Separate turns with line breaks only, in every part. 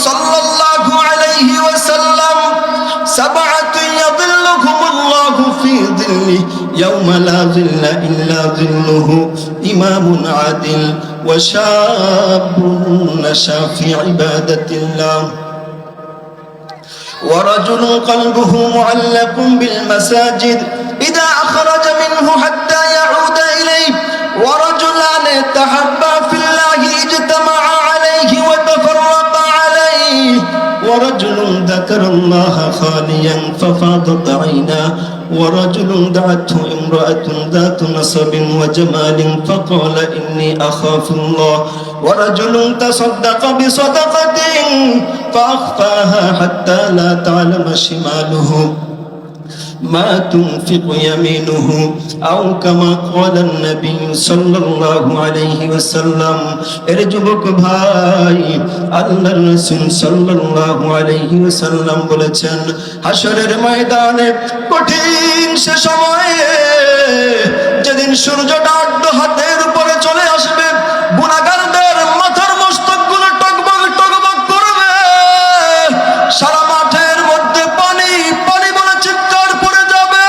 সাল্লাল্লাহু আলাইহি ওয়াসাল্লাম সাবআতুন ইয়াযিল্লুহুমুল্লাহু ফি যিল্লিহি ইয়াওমা লা যিল্লা ইল্লা যিল্লুহু ইমামুন আদিল ওয়া শাবুন নাশা ফি ইবাদাতিল্লাহ ورجل قلبه معلق بالمساجد إذا أخرج منه حتى يعود إليه ورجلان تحبا في الله اجتمعا عليه وتفرقا عليه ورجل ذكر الله خاليا ففاضت عيناه ورجل دعته امرأة ذات نصب وجمال فقال إني أخاف الله ورجل تصدق بصدقة فأخفاها حتى لا تعلم شماله ما تنفق يمينه أو كما قال النبي صلى الله عليه وسلم ارجبك ভাই আল্লাহর রাসূল সাল্লাল্লাহু আলাইহি ওয়াসাল্লাম বলেছেন হাশরের ময়দানে কঠিন সে সময়ে যেদিন সূর্যটা আর্দ্র হাতের উপরে চলে আসবে গুনাহগারদের মাথার মস্তকগুলো টকবক টকবক করবে সারা মাঠের মধ্যে পানি পানি বলে চিৎকার পড়ে যাবে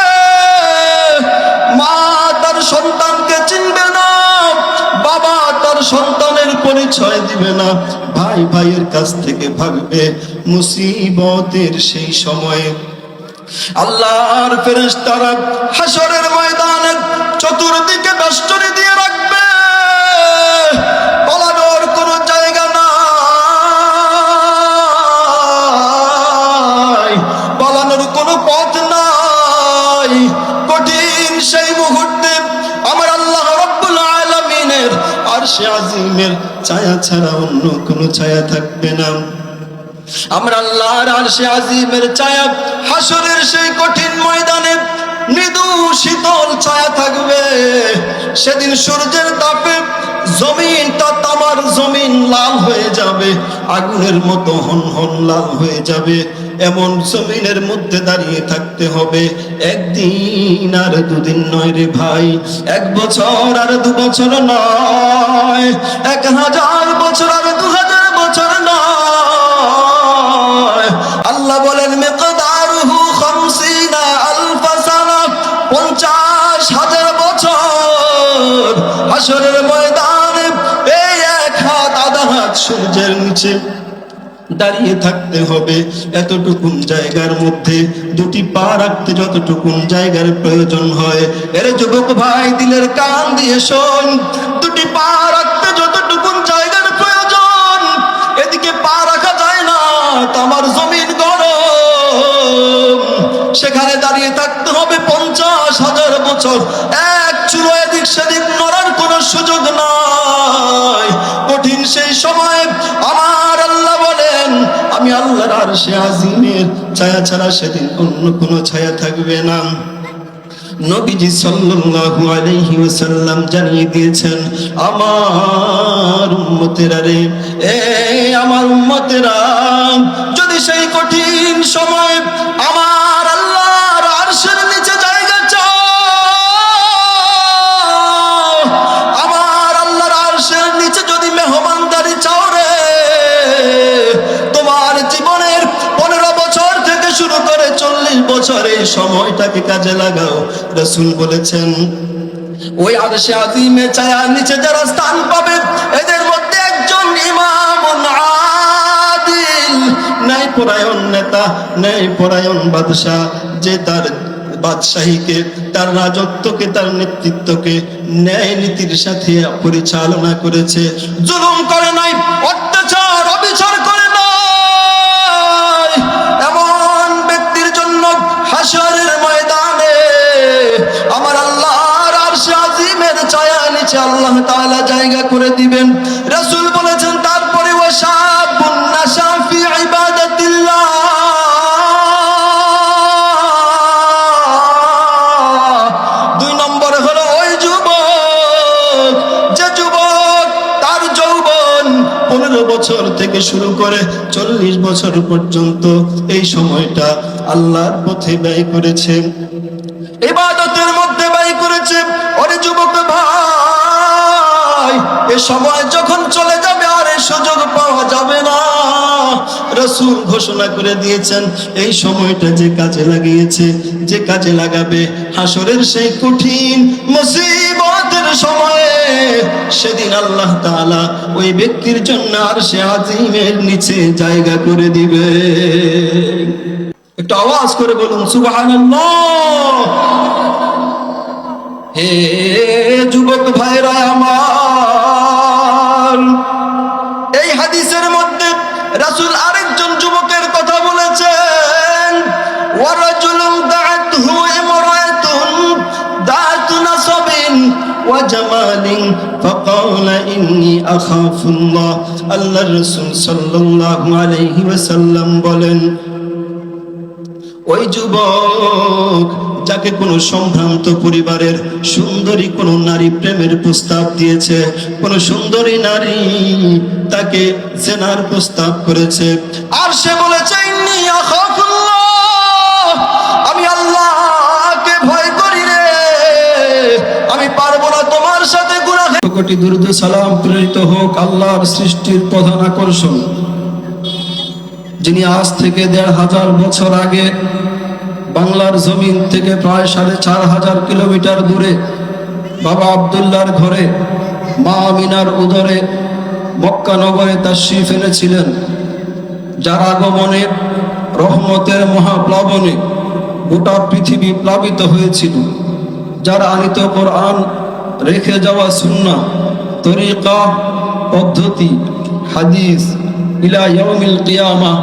মা তার সন্তানকে চিনবে না বাবা তার সন্তানের পরিচয় দিবে না ভাই ভাইয়ের কাছ থেকে ভাগবে মুসিবতের সেই সময়ে আল্লাহর ফেরেশতারা হাশরের ময়দানে চতুর্দিকে বেষ্টনী দিয়ে রাখবে পালানোর কোনো জায়গা নাই পালানোর কোনো পথ নাই কঠিন সেই মুহূর্তে আমার আল্লাহ রাব্বুল আলামিনের আরশে আজিমের ছায়া ছাড়া অন্য কোনো ছায়া থাকবে না আমরা আল্লাহর আরশে আজিমের ছায়া হাশরের সেই কঠিন ময়দানে মৃদু শীতল ছায়া থাকবে সেদিন সূর্যের তাপে জমিনটা তামার জমিন লাল হয়ে যাবে আগুনের মতো হনহন লাল হয়ে যাবে এমন জমিনের মধ্যে দাঁড়িয়ে থাকতে হবে একদিন আর দুদিন নয় রে ভাই 1 বছর আর 2 বছর নয় 1000 বছর আর 2000 বছর নয় আল্লাহ বলেন মিকদারুহু 50,000 সানা 50,000 বছর হাশরের ময়দানে এই 1 হাত আধা হাত সূর্যের নিচে দাঁড়িয়ে থাকতে হবে এতটুকুন জায়গার মধ্যে দুটি পা রাখতে যতটুকুন জায়গার প্রয়োজন হয় এর যুবক ভাই দিলের কান দিয়ে শোন দুটি পা রাখতে যতটুকুন জায়গার প্রয়োজন এদিকে পা রাখা যায় না তামার জমিন গরম সেখানে দাঁড়িয়ে থাকতে হবে 50,000 বছর এক চুলো এদিক সেদিক নড়ার কোনো সুযোগ নাই কঠিন সেই সময় আমার আল্লাহ বলেন আমি আল্লাহর আরশে আজিমের ছায়া ছাড়া সেদিন অন্য কোনো ছায়া থাকবে না নবীজি সাল্লাল্লাহু আলাইহি ওয়াসাল্লাম জানিয়ে দিয়েছেন আমার উম্মতেরা রে আমার উম্মতেরা যদি সেই কঠিন সময় আমার আল্লাহর আরশের নিচে জায়গা চাও আমার আল্লাহর আরশের নিচে যদি মেহমানদারি চাও রে তোমার জীবনের 15 বছর থেকে শুরু করে 40 বছর এই সময়টাকে কাজে লাগাও রাসূল বলেছেন ওই আরশে আজিমে ছায়ার নিচে যারা স্থান পাবে এদের মধ্যে একজন ইমামুন আদিল ন্যায়পরায়ণ নেতা ন্যায়পরায়ণ বাদশা যে তার বাদশাহীকে তার রাজত্বকে তার নেতৃত্বকে ন্যায় নীতির সাথে পরিচালনা করেছে জুলুম করে নাই অত্যাচার অবিচার করে নাই এমন ব্যক্তির জন্য হাশরের ময়দানে আমার আল্লাহর আরশে আজিমের ছায়া নিচে আল্লাহ তাআলা জায়গা করে দিবেন রাসূল বলেছেন তারপরে ওয়াশাবুন নাশা ফি ইবাদাতিল্লাহ বছর থেকে শুরু করে 40 বছর পর্যন্ত এই সময়টা আল্লাহর পথে ব্যয় করেছে ইবাদতের মধ্যে ব্যয় করেছে ওরে যুবক ভাই এই সময় যখন চলে যাবে আর এই সুযোগ পাওয়া যাবে না রাসূল ঘোষণা করে দিয়েছেন এই সময়টা যে কাজে লাগিয়েছে, যে কাজে লাগাবে হাসরের সেই কঠিন মুসিবতের সময়ে, সেদিন আল্লাহ তাআলা ওই ব্যক্তির জন্য আরশে আজিমের নিচে জায়গা করে দিবে। একটু আওয়াজ করে বলুন সুবহানাল্লাহ। হে যুবক ভাইরা আমার, এই হাদিসের মধ্যে রাসূল আরেকজন যুবকের কথা বলেছেন, ওয়ারাজুলুন দাআতহু ইমরাতুন দাআতু নাসাবিন ওয়া জামালিন ফাকালা ইন্নী আখাফুল্লাহ। আল্লাহর রাসূল সাল্লাল্লাহু আলাইহি ওয়াসাল্লাম বলেন, ওই যুবক যাকে কোনো সম্ভ্রান্ত পরিবারের সুন্দরী কোন নারী প্রেমের প্রস্তাব দিয়েছে, কোন সুন্দরী নারী তাকে জেনার প্রস্তাব করেছে, আর সে বলেছে ইন্নী আখাফুল্লাহ, আমি আল্লাহকে ভয় করি রে, আমি পারবো না তোমার সাথে গুনাহ। কোটি দুরূদ সালাম প্রেরিত হোক আল্লাহর সৃষ্টির প্রধান আকর্ষণ, যিনি আজ থেকে ১৫০০ বছর আগে বাংলার জমিন থেকে প্রায় ৪৫০০ কিলোমিটার দূরে বাবা আব্দুল্লাহর ঘরে মা আমিনার উদরে মক্কা নগরে তাশরীফ এনেছিলেন, যার আগমনে রহমতের মহাপ্লাবনে গোটা পৃথিবী প্লাবিত হয়েছিল, যার আনিত কোরআন, রেখে যাওয়া সুন্নাহ, তরিকা, পদ্ধতি, হাদিস ইলা ইয়াউমিল কিয়ামাহ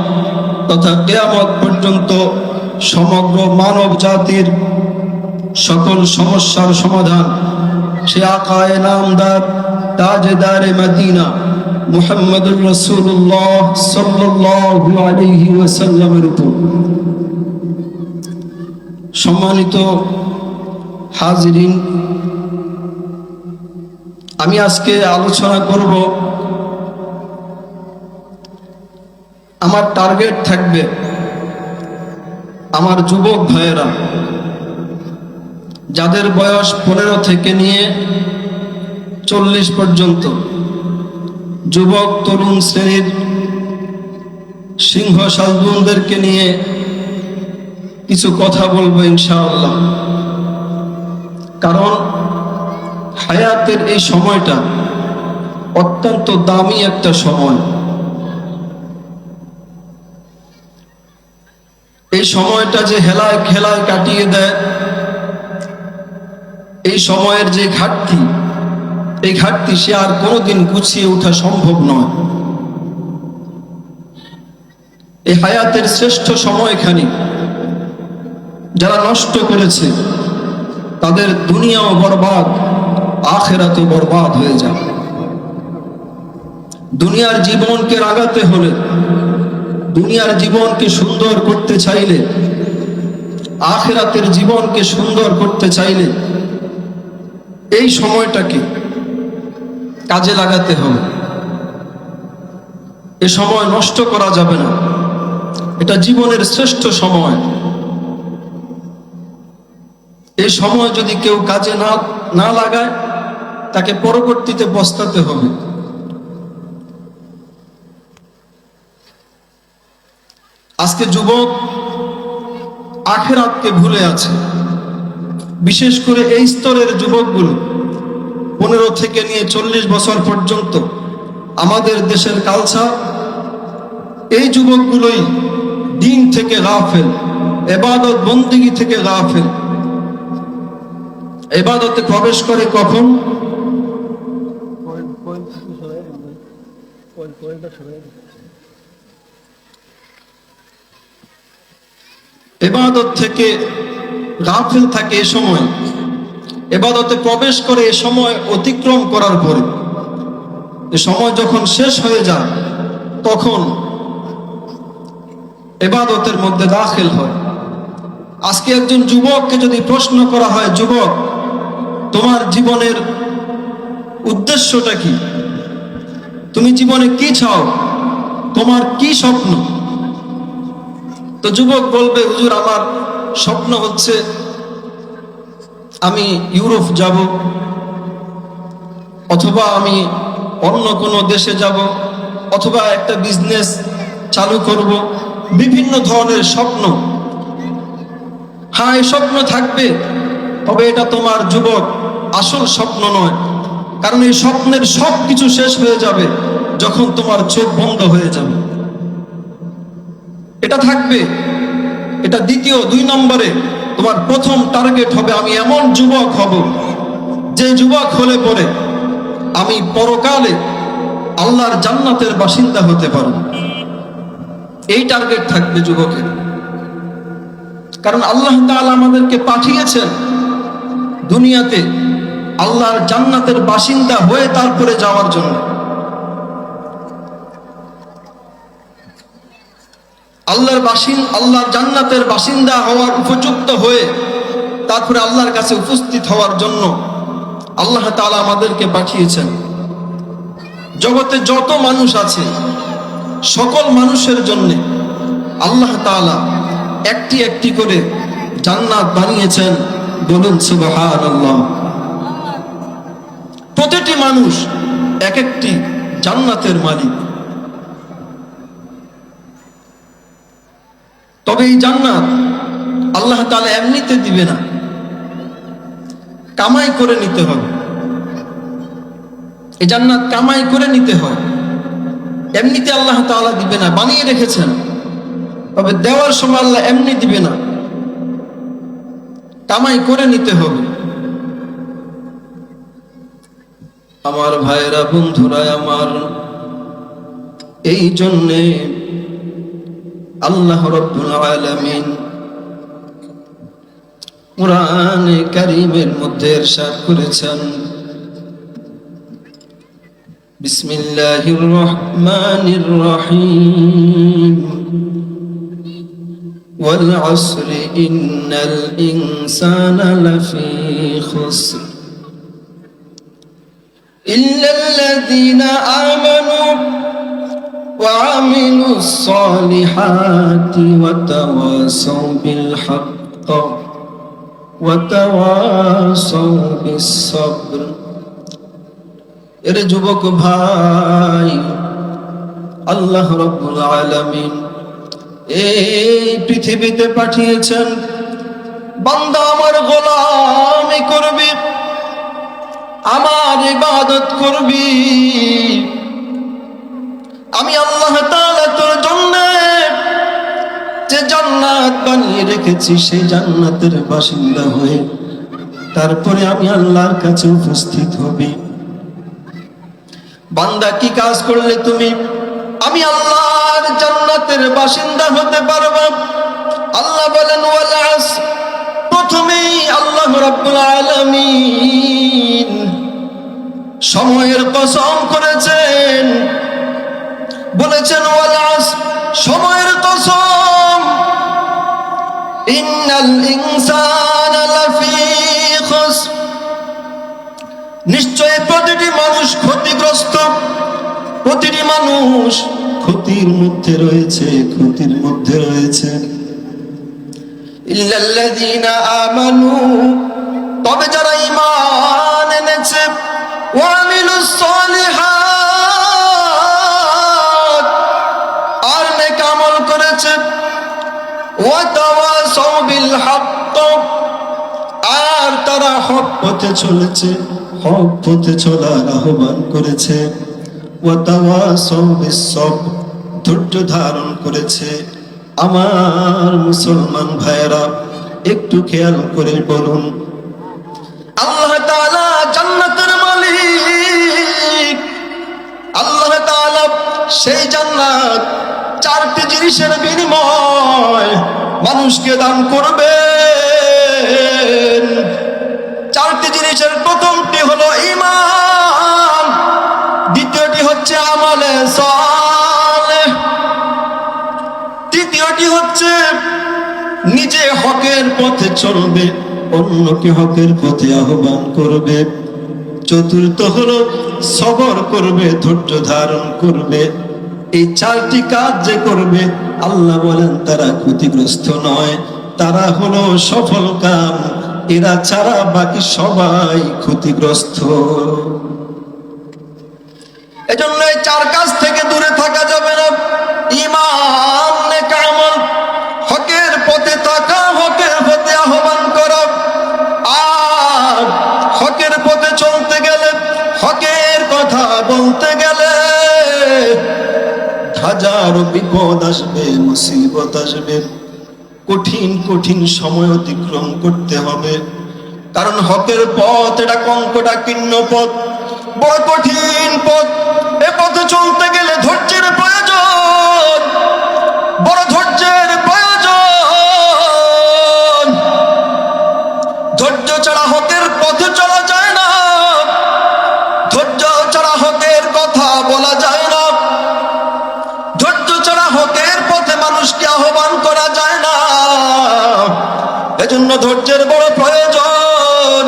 তথা কিয়ামত পর্যন্ত সমগ্র মানব জাতির সকল সমস্যার সমাধান সে আকায়ে নামদার তাজদারে মদিনা মুহাম্মদুর রাসূলুল্লাহ সাল্লাল্লাহু আলাইহি ওয়াসাল্লামের উপর। সম্মানিত হাজিরিন, আমি আজকে আলোচনা করব, আমার টার্গেট থাকবে আমার যুবক ভাইয়েরা, যাদের বয়স 15 থেকে নিয়ে 40 পর্যন্ত, যুবক তরুণ শ্রেণীর সিংহ শালবনদেরকে নিয়ে কিছু কথা বলবো ইনশাআল্লাহ। কারণ হায়াতের এই সময়টা অত্যন্ত দামি একটা সময়। এই সময়টা যে হেলায় খেলায় কাটিয়ে দেয়, এই সময়ের যে ঘাটতি, এই ঘাটতি সে আর কোনোদিন গুছিয়ে ওঠা সম্ভব নয়। এই হায়াতের শ্রেষ্ঠ সময়খানি যারা নষ্ট করেছে তাদের দুনিয়াও বরবাদ, আখিরাতও বরবাদ হয়ে যাবে। দুনিয়ার জীবনকে রাগাতে হলে, দুনিয়ার জীবনকে সুন্দর করতে চাইলে, আখিরাতের জীবনকে সুন্দর করতে চাইলে এই সময়টাকে কাজে লাগাতে হবে। এ সময় নষ্ট করা যাবে না, এটা জীবনের শ্রেষ্ঠ সময়। এই সময় যদি কেউ কাজে না লাগায় তাকে পরবর্তীতে পস্তাতে হবে। আজকে যুবক আখিরাতকে ভুলে আছে, বিশেষ করে এই স্তরের যুবকগুলো 15 থেকে নিয়ে 40 বছর পর্যন্ত আমাদের দেশের কালচার, এই যুবকগুলোই দিন থেকে গাফেল, ইবাদত বন্দেগী থেকে গাফেল। ইবাদতে প্রবেশ করে কখন? ইবাদত থেকে গাফিল থাকে এ সময়, ইবাদতে প্রবেশ করে এ সময় অতিক্রম করার পরে, এ সময় যখন শেষ হয়ে যায় তখন ইবাদতের মধ্যে দাখিল হয়। আজকে একজন যুবককে যদি প্রশ্ন করা হয়, যুবক তোমার জীবনের উদ্দেশ্যটা কি, তুমি জীবনে কি চাও, তোমার কি স্বপ্ন, তো যুবক বলবে, হুজুর আমার স্বপ্ন হচ্ছে আমি ইউরোপ যাব, অথবা আমি অন্য কোনো দেশে যাব, অথবা একটা বিজনেস চালু করব, বিভিন্ন ধরনের স্বপ্ন। হ্যাঁ, এই স্বপ্ন থাকবে, তবে এটা তোমার যুবক আসল স্বপ্ন নয়, কারণ এই স্বপ্নের সব কিছু শেষ হয়ে যাবে যখন তোমার চোখ বন্ধ হয়ে যাবে। এটা থাকবে, এটা দ্বিতীয়। 2 নম্বরে তোমার প্রথম টার্গেট হবে আমি এমন যুবক হব যে যুবক হলে পরে আমি পরকালে আল্লাহর জান্নাতের বাসিন্দা হতে পারব। এই টার্গেট থাকবে যুবকের। কারণ আল্লাহ তাআলা আমাদেরকে পাঠিয়েছেন দুনিয়াতে আল্লাহর জান্নাতের বাসিন্দা হয়ে তারপরে যাওয়ার জন্য। আল্লাহর জান্নাতের বাসিন্দা হওয়ার উপযুক্ত হয়ে তারপরে আল্লাহর কাছে উপস্থিত হওয়ার জন্য আল্লাহ তাআলা আমাদেরকে পাঠিয়েছেন। জগতে যত মানুষ আছে সকল মানুষের জন্য আল্লাহ তাআলা একটি একটি করে জান্নাত বানিয়েছেন। বলুন সুবহানাল্লাহ। প্রতিটি মানুষ এক একটি জান্নাতের মালিক। তবে এই জান্নাত আল্লাহ তাআলা এমনিতে দিবে না, কামাই করে নিতে হবে। এই জান্নাত কামাই করে নিতে হয়, এমনিতে আল্লাহ তাআলা দিবে না। বানিয়ে রেখেছেন, তবে দেওয়ার সময় আল্লাহ এমনি দিবে না, কামাই করে নিতে হবে। আমার ভাইরা, বন্ধুরা আমার, এই জন্যে আল্লাহ রাব্বুল আলামিন কুরআনে কারীমের মধ্যে ইরশাদ করেছেন, বিসমিল্লাহির রহমানির রহিম, ওয়াল আসরি ইন্নাল ইনসানা লাফি খুসর ইল্লাল্লাযীনা আমানু وعملوا الصالحات وتواصوا بالحق وتواصوا بالصبر। এরে যুবক ভাই, আল্লাহ রাব্বুল আলামিন এই পৃথিবীতে পাঠিয়েছেন বান্দা আমার গোলামি করবি, আমার ইবাদত করবি। আমি আল্লাহ তাআলা তোর জন্য যে জান্নাত বানিয়ে রেখেছি সেই জান্নাতের বাসিন্দা হয়ে তারপরে আমি আল্লাহর কাছে উপস্থিত হবি। বান্দা কি কাজ করলে তুমি আমি আল্লাহর জান্নাতের বাসিন্দা হতে পারবে? আল্লাহ বলেন ওয়াল আসর, প্রথমেই আল্লাহ রাব্বুল আলামিন সময়ের কসম করেছেন, বলেছেন ওয়াল আসর, সময়ের কসম, ইন্নাল ইনসানা লাফি খুসর, নিশ্চয় প্রতিটি মানুষ ক্ষতিগ্রস্ত, প্রতিটি মানুষ ক্ষতির মধ্যে রয়েছে, ক্ষতির মধ্যে রয়েছে। ইল্লাল্লাযীনা আমানু, তবে যারা ঈমান এনেছে, ওয়া আমিলুস সালিহাত, আর নেক আমল করেছে, ওয়া তাওয়াসাউ বিল হক, আর তারা হক পথে চলেছে, হক পথে চলার আহ্বান করেছে, ওয়া তাওয়াসাউ বিস সবর, ধৈর্য ধারণ করেছে। আমার মুসলমান ভাইয়েরা, একটু খেয়াল করে বলুন, আল্লাহ তাআলা জান্নাতের মালিক। আল্লাহ তাআলা সেই জান্নাত 4টি জিনিসের বিনিময় মানুষকে দান করবেন। 4টি জিনিসের প্রথমটি হলো ঈমান, দ্বিতীয়টি হচ্ছে আমলে সালেহ, তৃতীয়টি হচ্ছে নিজে হকের পথে চলবে, অন্যকে হকের পথে আহ্বান করবে, চতুর্থ হলো সবর করবে, ধৈর্য ধারণ করবে। এই 4টি কাজ যে করবে, আল্লাহ বলেন তারা ক্ষতিগ্রস্ত নয়, তারা হলো সফল কাম। এরা ছাড়া বাকি সবাই ক্ষতিগ্রস্ত। এজন্য এই 4 কাজ থেকে দূরে থাকা যাবে না। ঈমান হাজারো বিপদ আসবে, মুসিবত আসবে, কঠিন কঠিন সময় অতিক্রম করতে হবে। কারণ হকের পথ এটা কঙ্কটাকীর্ণ পথ, বড় কঠিন পথ। এ পথে চলতে গেলে ধৈর্যের প্রয়োজন, বড় ধৈর্যের প্রয়োজন। ধৈর্য ছাড়া হকের পথে চলা যায় না, ধৈর্য ছাড়া হকের কথা বলা যায় না, ধৈর্য ছাড়া হকের পথে মানুষকে আহ্বান করা যায় না। এজন্য ধৈর্যের বড় প্রয়োজন।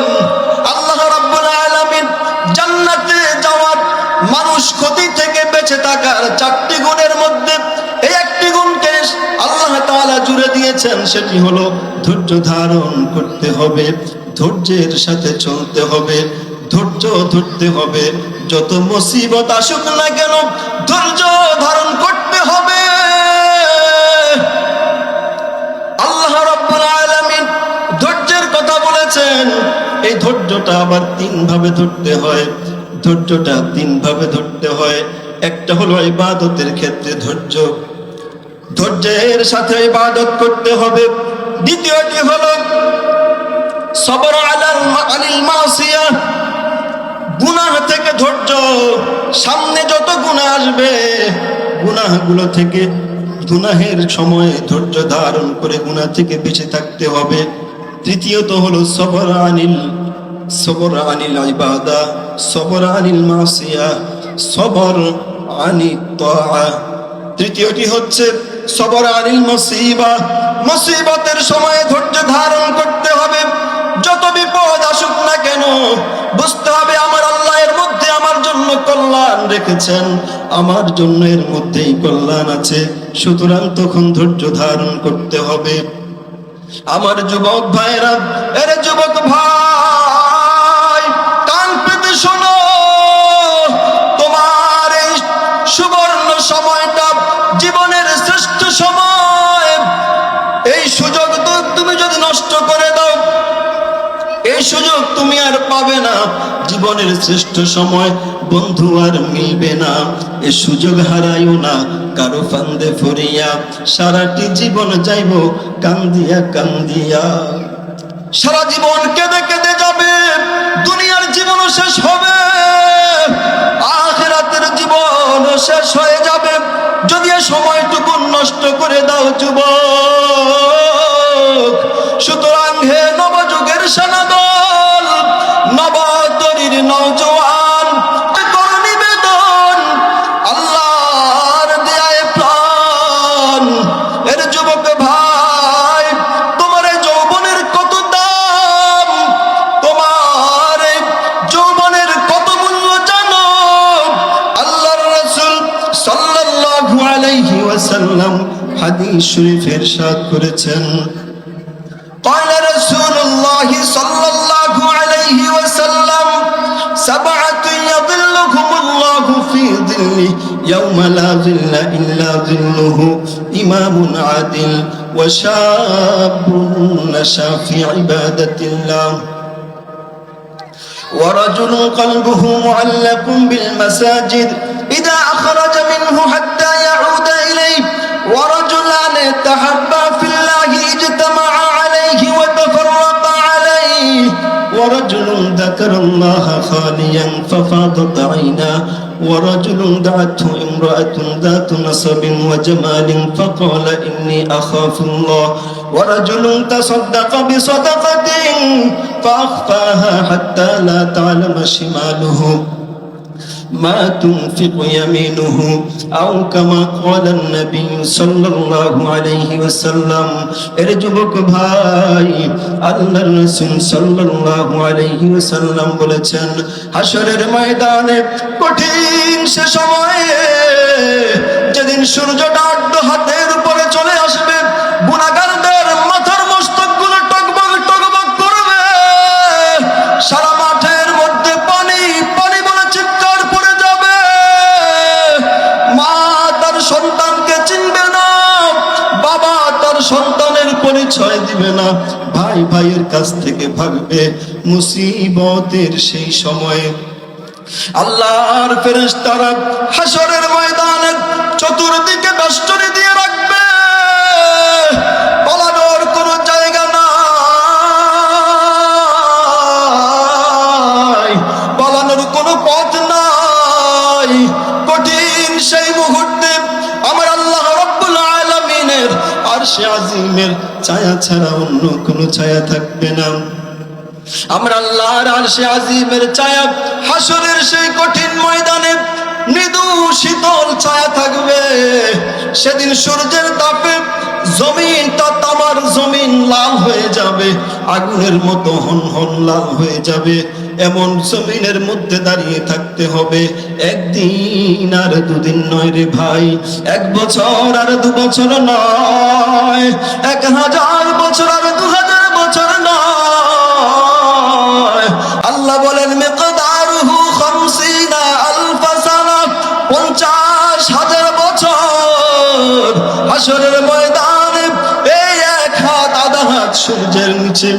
আল্লাহ রাব্বুল আলামিন জান্নাতে যাওয়ার, মানুষ ক্ষতি থেকে বেঁচে থাকার 4টি গুণের মধ্যে এই একটি গুণকে আল্লাহ তাআলা জুড়ে দিয়েছেন, সেটি হলো ধৈর্য ধারণ করতে হবে, ধৈর্যের সাথে চলতে হবে, ধৈর্য ধরতে হবে। যত মুসিবত আসুক না কেন ধৈর্য ধারণ করতে হবে। আল্লাহ রাব্বুল আলামিন ধৈর্যের কথা বলেছেন। এই ধৈর্যটা আবার 3 ভাবে ধরতে হয়, ধৈর্যটা 3 ভাবে ধরতে হয়। একটা হলো ইবাদতের ক্ষেত্রে ধৈর্য, ধৈর্যের সাথে ইবাদত করতে হবে। দ্বিতীয়টি হলো সবর আনিল মাসিয়া, গুনাহ থেকে ধৈর্য। সামনে যত গুনাহ আসবে, গুনাহগুলো থেকে, গুনাহের সময়ে ধৈর্য ধারণ করে গুনাহ থেকে বেঁচে থাকতে হবে। তৃতীয়ত হলো সবর আনিল ইবাদা, সবর আনিল মাসিয়া, সবর আনিত তাআ। তৃতীয়টি হচ্ছে সবর আনিল মুসিবা, মুসিবতের সময়ে ধৈর্য ধারণ করতে হবে। যত বিপদ আসুক না কেন বুঝতে হবে আমার আল্লাহ এর মধ্যে আমার জন্য কল্যাণ রেখেছেন, আমার জন্য এর মধ্যেই কল্যাণ আছে, সুতরাং তখন ধৈর্য ধারণ করতে হবে। আমার যুবক ভাইরা, এর যুবক ভাই কান পেতে শোনো, তোমার এই সুবর্ণ সময়টা জীবনের শ্রেষ্ঠ সময়। এই সুযোগ তো তুমি যদি নষ্ট করে দাও, এই সুযোগ তুমি আর পাবে না। জীবনের শ্রেষ্ঠ সময় বন্ধু আর মিলবে না, এই সুযোগ হারাইও না কারো ফান্দে ফরিয়া। সারাটি জীবন যাইব কান্দিয়া কান্দিয়া, সারা জীবন কেঁদে কেঁদে যাবে। দুনিয়ার জীবনও শেষ হবে, আখিরাতের জীবনও শেষ হয়ে যাবে যদি এই সময়টুকু নষ্ট করে দাও যুবক। সুতরাং হে নবযুগের সেনাদল, নবতরীর নওজোয়ান, কর নিবেদন আল্লাহর দেয়ায় প্রাণ। এর যুবক ভাই, তোমার এই যৌবনের কত দাম, তোমার এই যৌবনের কত মূল্য জানো? আল্লাহর রাসূল সাল্লাল্লাহু আলাইহি ওয়াসাল্লাম হাদিস শরীফে ইরশাদ করেছেন, قال رسول الله صلى الله عليه وسلم سبعة يظلهم الله في ظله يوم لا ظل إلا ظله إمام عادل وشاب نشأ في عبادة الله ورجل قلبه معلق بالمساجد إذا أخرج منه حتى يعود إليه ورجلان تحبا في الله اجتمعا وتفرق عليه ورجل ذكر الله خاليا ففاضت عيناه ورجل دعته امرأة ذات نصب وجمال فقال إني أخاف الله ورجل تصدق بصدقة فأخفاها حتى لا تعلم شماله ما تنفق يمينه أو كما قال النبي صلى الله عليه وسلم। এর যুবক ভাই, আল্লাহর রাসূল সাল্লাল্লাহু আলাইহি ওয়াসাল্লাম বলেছেন, হাশরের ময়দানে কঠিন সে সময়ে যেদিন সূর্যটা আর্ধ হাতের উপরে চলে আসবে, গুনাহগারদের মাথার মস্তকগুলো টগবগ টগবগ করবে, সারা মাঠের মধ্যে পানি পানি বলে চিৎকার পড়ে যাবে। মা তার সন্তানকে চিনবে না, বাবা তার সন্তানের পরিচয় দিবে না, ভাই ভাইয়ের কাছ থেকে ভাগবে। মুসিবতের সেই সময়ে আল্লাহর ফেরেশতারা হাশরের ময়দানের চতুর্দিকে আরশে আজিমের ছায়া ছাড়া অন্য কোনো ছায়া থাকবে না। আমরা আল্লাহর আরশে আজিমের ছায়া, হাসরের সেই কঠিন ময়দানে মৃদু শীতল ছায়া থাকবে। সেদিন সূর্যের তাপে জমিনটা, তামার জমিন লাল হয়ে যাবে, আগুনের মতো হনহন লাল হয়ে যাবে। এমন জমিনের মধ্যে দাঁড়িয়ে থাকতে হবে। একদিন আর দুদিন নয় রে ভাই, 1 বছর আর 2 বছর নয়, 1000 বছর আর 2000 বছর নয়। আল্লাহ বলেন মিকদারুহু 50 আলফা সানা, 50,000 বছর। হাসরের ময়দানে এই 1 হাত আধা হাত সূর্যের নিচে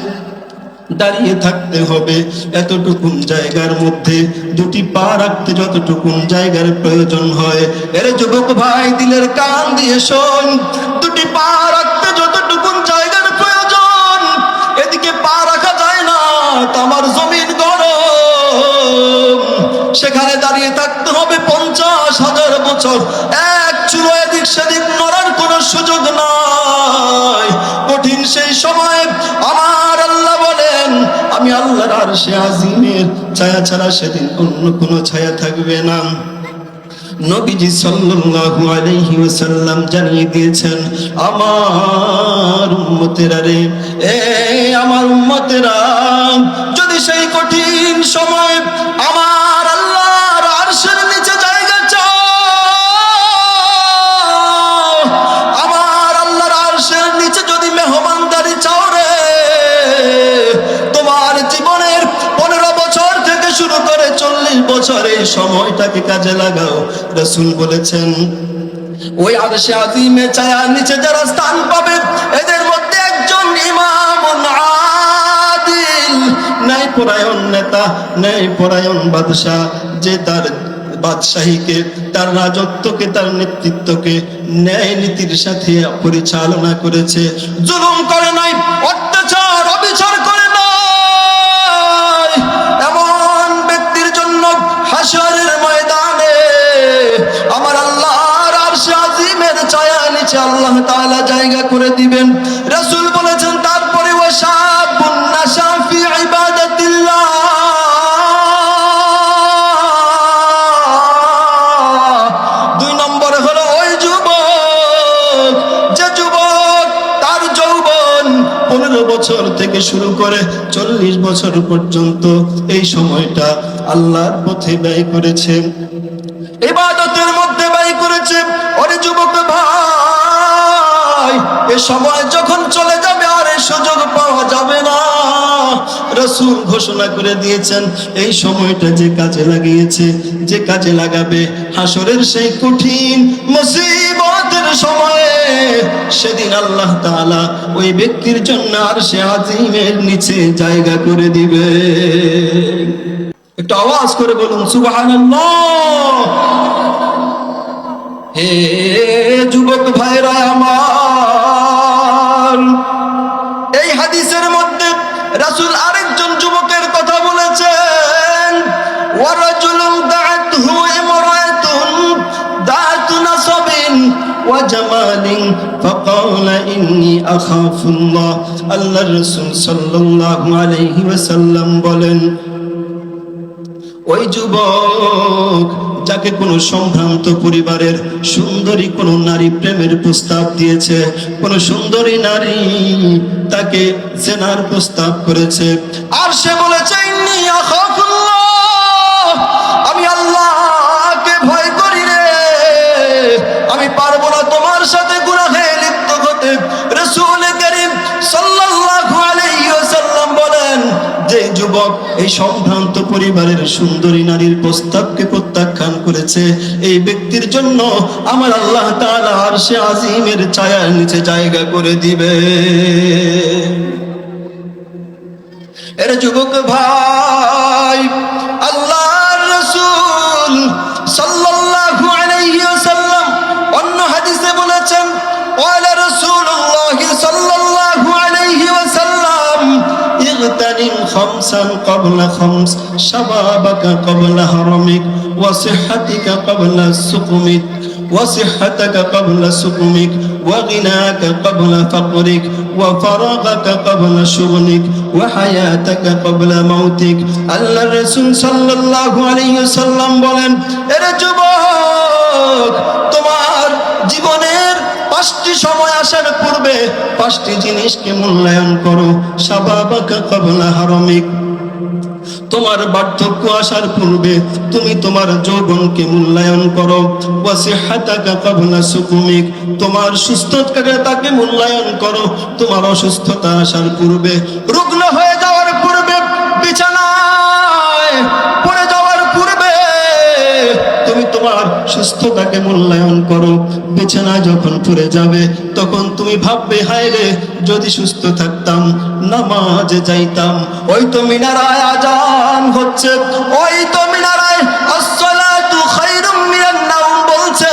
দাঁড়িয়ে থাকতে হবে। এতটুকুন জায়গার মধ্যে 2টি পা রাখতে যতটুকুন জায়গার প্রয়োজন হয়, এর যুবক ভাই দিলের কান দিয়ে শোন, 2টি পা রাখতে যতটুকুন জায়গার প্রয়োজন, এদিকে পা রাখা যায় না, তামার জমিন গরম, সেখানে দাঁড়িয়ে থাকতে হবে 50,000 বছর। এক চুলো এদিক সেদিক নড়ার কোনো সুযোগ নাই। কঠিন সেই সময় আমার আল্লাহ বলেন, আমি আল্লাহর আরশে আজিমের ছায়া ছাড়া সেদিন অন্য কোনো ছায়া থাকবে না। নবীজি সাল্লাল্লাহু আলাইহি ওয়াসাল্লাম জানিয়ে দিয়েছেন, আমার উম্মতেরা রে, আমার উম্মতেরা, যদি সেই কঠিন সময় আমার আল্লাহর আরশের নিচে জায়গা চাও, আমার আল্লাহর আরশের নিচে যদি মেহমানদারি চাও রে, তোমার জীবনের 15 বছর থেকে শুরু করে 40 বছর এই সময়টাকে কাজে লাগাও। রাসূল বলেছেন, ওই আরশে আজিমের ছায়ার নিচে যারা স্থান পাবে, এদের মধ্যে একজন ইমামুন আদিল, ন্যায়পরায়ণ নেতা, ন্যায়পরায়ণ বাদশা, যে তার বাদশাহীকে, তার রাজত্বকে, তার নেতৃত্বকে ন্যায় নীতির সাথে পরিচালনা করেছে, জুলুম করে নাই, অত্যাচার অবিচার করে নাই। এমন ব্যক্তির জন্য হাসরের ময়দানে আমার আল্লাহর আরশে আজিমের ছায়া নিচে আল্লাহ তাআলা জায়গা করে দিবেন। রাসূল বলেছেন, তারপরে ওয়াশাবুন নাশা ফি ইবাদাতিল্লাহ, 2 নম্বরে হলো ওই যুবক, যে যুবক তার যৌবন 15 বছর থেকে শুরু করে 40 বছর পর্যন্ত এই সময়টা আল্লাহর পথে ব্যয় করেছে, ইবাদতের মধ্যে ব্যয় করেছে। ওরে যুবক ভাই, এই সময় যখন চলে যাবে আর এই সুযোগ পাওয়া যাবে না। রাসূল ঘোষণা করে দিয়েছেন, এই সময়টা যে কাজে লাগিয়েছে, যে কাজে লাগাবে হাসরের সেই কঠিন মুসিবতের সময়ে, সেদিন আল্লাহ তাআলা ওই ব্যক্তির জন্য আরশে আজিমের নিচে জায়গা করে দিবে। একটু আওয়াজ করে বলুন সুবহানাল্লাহ। হে যুবক ভাইরা আমার, এই হাদিসের মধ্যে রাসূল আরেকজন যুবকের কথা বলেছেন, ওয়ারাজুলুন দাআতহু ইমরাতুন দাআতু নাসাবিন ওয়া জামালিন ফাকালা ইন্নী আখাফুল্লাহ। আল্লাহর রাসূল সাল্লাল্লাহু আলাইহি ওয়াসাল্লাম বলেন, ওই যুবক যাকে কোনো সম্ভ্রান্ত পরিবারের সুন্দরী কোনো নারী প্রেমের প্রস্তাব দিয়েছে, কোনো সুন্দরী নারী তাকে জেনার প্রস্তাব করেছে, আর সে বলেছে ইন্নী আখাফুল্লাহ, আমি আল্লাহকে ভয় করি রে, আমি পারবো না তোমার সাথে গুনাহে লিপ্ত হতে। রাসূল কারীম সাল্লাল্লাহু আলাইহি ওয়াসাল্লাম বলেন, যে যুবক এই সম্ভ্রান্ত পরিবারের সুন্দরী নারীর প্রস্তাবকে প্রত্যাখ্যান করেছে, এই ব্যক্তির জন্য আমার আল্লাহ তাআলা আরশে আজিমের ছায়ার নিচে জায়গা করে দিবে। এর যুবক ভাই, আল্লাহর রাসূল সাল্লাল্লাহু আলাইহি ওয়াসাল্লাম অন্য হাদিসে বলেছেন, ওয়ালা রাসূলুল্লাহ সাল্লাল্লাহু আলাইহি ওয়াসাল্লাম, ইগতানিম খামসান ক্বাবলা খামস, শাবাবাকা ক্বাবলা হারামিক ওয়া সিহহাতিকা ক্বাবলা সুকুমিক وصحتك قبل سقمك وغناك قبل فقرك وفراغك قبل شغلك وحياتك قبل موتك আল্লাহ রাসূল সাল্লাল্লাহু আলাইহি ওয়াসাল্লাম বলেন, এরে যুবক, তোমার জীবনের 5টি সময় আসার পূর্বে 5টি জিনিসকে মূল্যায়ন করো। শাবাবাকা ক্বাবলা হারামিক, তোমার বার্ধক্য আসার পূর্বে তুমি তোমার যৌবনকে মূল্যায়ন করো। ওয়াসিহাতাকা ক্বাবলা সুকুমিক, তোমার সুস্থতাকে মূল্যায়ন করো। তোমার অসুস্থতা আসার পূর্বে, রুগ্ন হয়ে যাওয়ার পূর্বে, বিছানায় পড়ে যাওয়ার পূর্বে তুমি তোমার সুস্থতাকে মূল্যায়ন করো। বিছানায় যখন পড়ে যাবে তখন তুমি ভাববে, হায় রে, যদি সুস্থ থাকতাম, নামাজে যাইতাম। ওই তো মিনারায় আজান হচ্ছে, ওই তো মিনারায় আসসালাতু খায়রুম মিনান নাওম বলছে,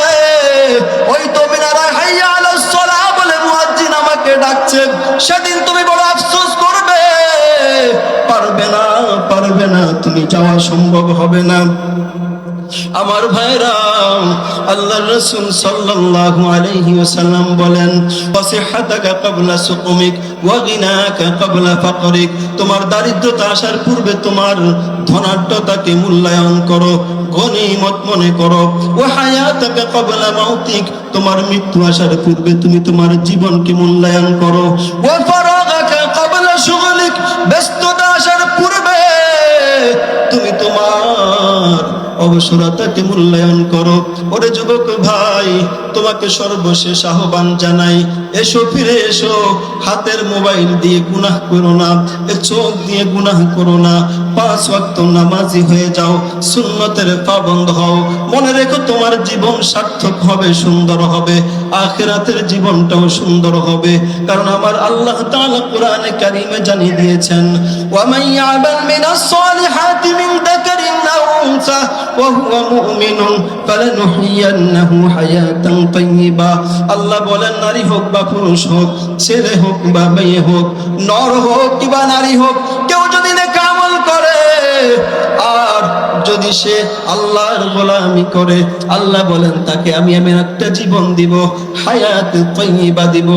ওই তো মিনারায় হাইয়া আলাস সালাহ বলে মুয়াজ্জিন আমাকে ডাকছে। সেদিন তুমি বড় আফসোস করবে, পারবে না, তুমি যাওয়া সম্ভব হবে না। আমার ভাইরা, আল্লাহর রাসূল সাল্লাল্লাহু আলাইহি ওয়াসাল্লাম বলেন, ওয়াসিহাতাকা ক্বাবলা সুকুমিক ওয়া গিনাকা ক্বাবলা ফাকরিক, তোমার দারিদ্রতা আসার পূর্বে তোমার ধনাঢ্যতাকে মূল্যায়ন করো, গনিমত মনে করো। ওয়া হায়াতাকা ক্বাবলা মাউতিক, তোমার মৃত্যু আসার পূর্বে তুমি তোমার জীবনকে মূল্যায়ন করো। ওয়া ফারাগাকা ক্বাবলা শুগলিক, ব্যস্ততা আসার পূর্বে তুমি তোমার অবসরতাকে মূল্যায়ন করো। ওরে যুবক ভাই, তোমাকে সর্বশেষ আহ্বান জানাই, এসো, ফিরে এসো। হাতের মোবাইল দিয়ে গুনাহ করো না, চোখ দিয়ে গুনাহ করো না। 5 ওয়াক্ত নামাজি হয়ে যাও, সুন্নতের পাবন্দ হও। মনে রেখো, তোমার জীবন সার্থক হবে, সুন্দর হবে, আখিরাতের জীবনটাও সুন্দর হবে। কারণ আমার আল্লাহ তাআলা কোরআনে কারীমে জানিয়ে দিয়েছেন, ওয়া মান ইয়ামাল মিনাস সালিহাতি মিন যাকারিন আও উনসা ওয়া হুয়া মুমিনুন ফালানুহইয়ান্নাহু হায়াতান তাইয়্যিবা। আল্লাহ বলেন, নারী হোক বা পুরুষ হোক, ছেলে হোক বা মেয়ে হোক, নর হোক কিংবা নারী হোক, কেউ যদি নেক আমল করে আর যদি সে আল্লাহর গোলামি করে, আল্লাহ বলেন তাকে আমি একটা জীবন দিব, হায়াত তাইয়্যিবা দিব।